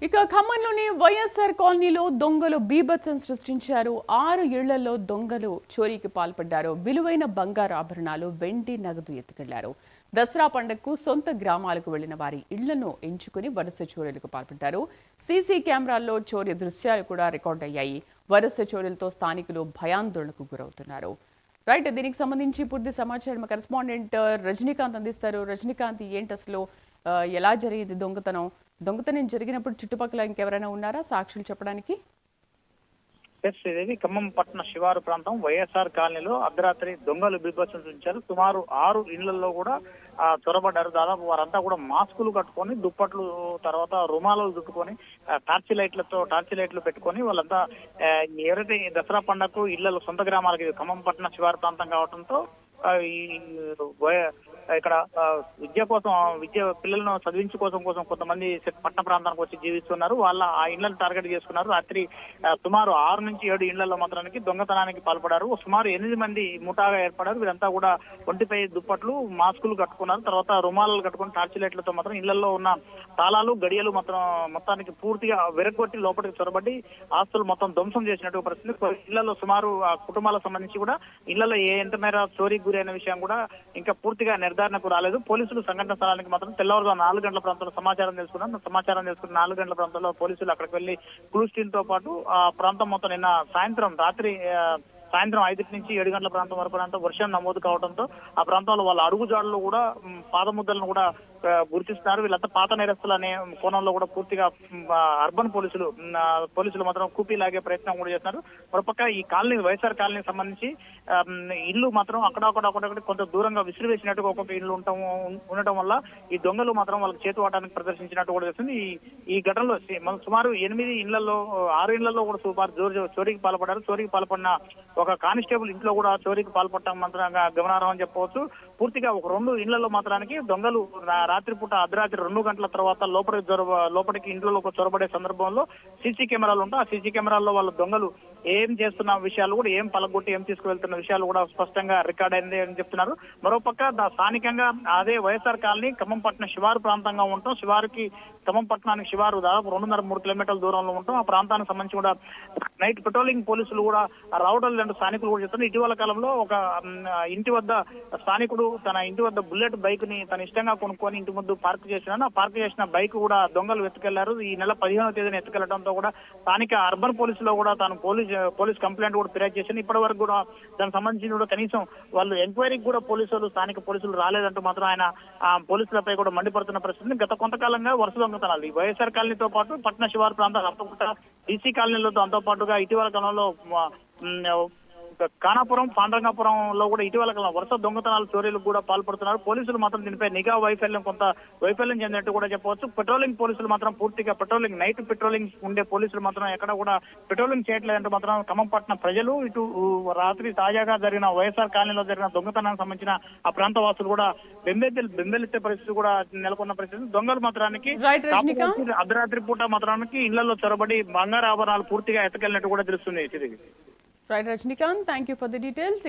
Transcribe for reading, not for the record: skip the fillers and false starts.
ఇక ఖమ్మంలోని వైఎస్ఆర్ కాలనీలో దొంగలు బీభత్సం సృష్టించారు. 6 ఇళ్లలో దొంగలు చోరీకి పాల్పడ్డారు. విలువైన బంగారు ఆభరణాలు, వెండి, నగదు ఎత్తుకెళ్లారు. దసరా పండుగకు సొంత గ్రామాలకు వెళ్లిన వారి ఇళ్లను ఎంచుకుని వరుస చోరీలకు పాల్పడ్డారు. సీసీ కెమెరాల్లో చోరీ దృశ్యాలు కూడా రికార్డ్ అయ్యాయి. వరుస చోరీలతో స్థానికులు భయాందోళనకు గురవుతున్నారు. రైట్, దీనికి సంబంధించి పూర్తి సమాచారం మా కరెస్పాండెంట్ రజనీకాంత్ అందిస్తారు. రజనీకాంత్, ఏంటి అసలు ఎలా జరిగింది దొంగతనం జరిగినప్పుడు చుట్టుపక్కల ఇంకెవరైనా ఉన్నారా సాక్షులు చెప్పడానికి? ఇది ఖమ్మం పట్టణ శివారు ప్రాంతం వైఎస్ఆర్ కాలనీలో అర్ధరాత్రి దొంగలు బీభత్సం సృష్టించారు. సుమారు 6 ఇళ్లలో కూడా చొరబడ్డారు. దాదాపు వారంతా కూడా మాస్కులు కట్టుకొని, దుప్పట్లు, తర్వాత రుమాలు దుట్టుకొని, టార్చ్ లైట్లు పెట్టుకొని వాళ్ళంతా ఎవరైతే దసరా పండుగకు ఇళ్లలో సొంత గ్రామాలకి ఖమ్మం పట్టణ శివారు ప్రాంతం కావడంతో ఇక్కడ పిల్లలను చదివించు కోసం కొంతమంది పట్టణ ప్రాంతానికి వచ్చి జీవిస్తున్నారు. వాళ్ళ ఆ ఇళ్లను టార్గెట్ చేసుకున్నారు. రాత్రి సుమారు 6 నుంచి 7 ఇళ్లలో మాత్రానికి దొంగతనానికి పాల్పడారు. సుమారు 8 మంది ముఠాగా ఏర్పడారు. వీరంతా కూడా ఒంటిపై దుప్పట్లు, మాస్కులు కట్టుకున్నారు. తర్వాత రుమాలు కట్టుకుని టార్చ్ లైట్లతో మాత్రం ఇళ్లలో ఉన్న తాళాలు, గడియలు మొత్తానికి పూర్తిగా విరగొట్టి లోపలికి చొరబడి ఆస్తులు మొత్తం ధ్వంసం చేసినట్టు పరిస్థితి. ఇళ్లలో సుమారు ఆ కుటుంబాలకు సంబంధించి కూడా ఇళ్లలో ఎంత మేర చోరీకి గురైన విషయం కూడా ఇంకా పూర్తిగా నిర్ధారణకు రాలేదు. పోలీసులు సంఘటన స్థలానికి మాత్రం తెల్లవారుగా 4 గంటల ప్రాంతంలో సమాచారం తెలుసుకున్న 4 గంటల ప్రాంతంలో పోలీసులు అక్కడికి వెళ్లి క్రూజ్ టీమ్ తో పాటు ఆ ప్రాంతం మొత్తం నిన్న సాయంత్రం 5 నుంచి 7 గంటల ప్రాంతం వరకు వర్షం నమోదు కావడంతో ఆ ప్రాంతంలో వాళ్ళ అడుగుజాడలు కూడా, పాదముద్రలను కూడా గుర్తిస్తున్నారు. వీళ్ళంతా పాత నేరస్తులు అనే కోణంలో కూడా పూర్తిగా అర్బన్ పోలీసులు మాత్రం కూపీ లాగే ప్రయత్నం కూడా చేస్తున్నారు. మరోపక్క ఈ కాలనీ, వైఎస్ఆర్ కాలనీకి సంబంధించి ఇల్లు మాత్రం అక్కడొకటి కొంత దూరంగా విసిరివేసినట్టుగా ఒక్కొక్క ఇల్లు ఉండటం వల్ల ఈ దొంగలు మాత్రం వాళ్ళకి చేతువాటానికి ప్రదర్శించినట్టు కూడా చేస్తుంది. ఈ ఘటనలో సుమారు 8 ఇళ్లలో, 6 ఇళ్లలో కూడా చోరీకి పాల్పడిన ఒక కానిస్టేబుల్ ఇంట్లో కూడా చోరీకి పాల్పడటం మాత్రంగా గమనార్హం అని చెప్పవచ్చు. పూర్తిగా ఒక 2 ఇళ్లలో మాత్రానికి దొంగలు రాత్రిపూట అర్ధరాత్రి 2 గంటల తర్వాత లోపలికి ఇంట్లోకి చొరబడే సందర్భంలో సీసీ కెమెరాలు ఉంటాయి. ఆ సీసీ కెమెరాల్లో వాళ్ళ దొంగలు ఏం చేస్తున్న విషయాలు కూడా, ఏం పలగొట్టి ఏం తీసుకువెళ్తున్న విషయాలు కూడా స్పష్టంగా రికార్డ్ అయింది అని చెప్తున్నారు. మరోపక్క స్థానికంగా అదే వైఎస్ఆర్ కాలనీ ఖమ్మం పట్టణ శివారు ప్రాంతంగా ఉంటాం. ఖమ్మం పట్టణానికి శివారు దాదాపు 2.5-3 కిలోమీటర్ల దూరంలో ఉంటాం. ఆ ప్రాంతానికి సంబంధించి కూడా నైట్ పెట్రోలింగ్ పోలీసులు కూడా రావడం లేదంటూ స్థానికులు కూడా చెప్తున్నారు. ఇటీవల కాలంలో ఒక ఇంటి వద్ద స్థానికుడు తన ఇంటి వద్ద బుల్లెట్ బైక్ ని తన ఇష్టంగా కొనుక్కొని ఇంటి ముందు పార్క్ చేసిన బైక్ కూడా దొంగలు ఎత్తుకెళ్లారు. ఈ నెల 15వ తేదీన ఎత్తుకెళ్లడంతో కూడా స్థానిక అర్బన్ పోలీసులో కూడా తాను పోలీస్ కంప్లైంట్ కూడా ఫిర్యాదు చేసింది. ఇప్పటి వరకు కూడా దానికి సంబంధించి కూడా కనీసం వాళ్ళు ఎంక్వైరీకి కూడా స్థానిక పోలీసులు రాలేదంటూ మాత్రం ఆయన పోలీసులపై కూడా మండిపడుతున్న పరిస్థితి. గత కొంతకాలంగా వరుస దొంగతనాలు ఈ వైఎస్ఆర్ కాలనీతో పాటు పట్టణ శివారు ప్రాంతాలు అంతకుట డీసీ కాలనీలతో దాంతో పాటుగా ఇటీవల కాలంలో ఖానాపురం, పాండ్రంగాపురంలో కూడా ఇటీవల కాలం వరుస దొంగతనాలు, చోరీలకు కూడా పాల్పడుతున్నారు. పోలీసులు మాత్రం దీనిపై నిఘా వైఫల్యం చెందినట్టు కూడా చెప్పవచ్చు. పెట్రోలింగ్ పోలీసులు మాత్రం పూర్తిగా నైట్ పెట్రోలింగ్ ఉండే పోలీసులు మాత్రం ఎక్కడ కూడా పెట్రోలింగ్ చేయట్లేదంటూ మాత్రం ఖమ్మం పట్టణ ప్రజలు, ఇటు రాత్రి తాజాగా జరిగిన వైఎస్ఆర్ కాలనీలో జరిగిన దొంగతనానికి సంబంధించిన ఆ ప్రాంత వాసులు కూడా బెంబెలెత్తే పరిస్థితి కూడా నెలకొన్న పరిస్థితి. దొంగలు మాత్రానికి అర్ధరాత్రి పూట మాత్రానికి ఇళ్లలో చొరబడి బంగారు ఆభరణాలు పూర్తిగా ఎత్తుకెళ్ళినట్టు కూడా తెలుస్తుంది. Right, Rajnikant, thank you for the details.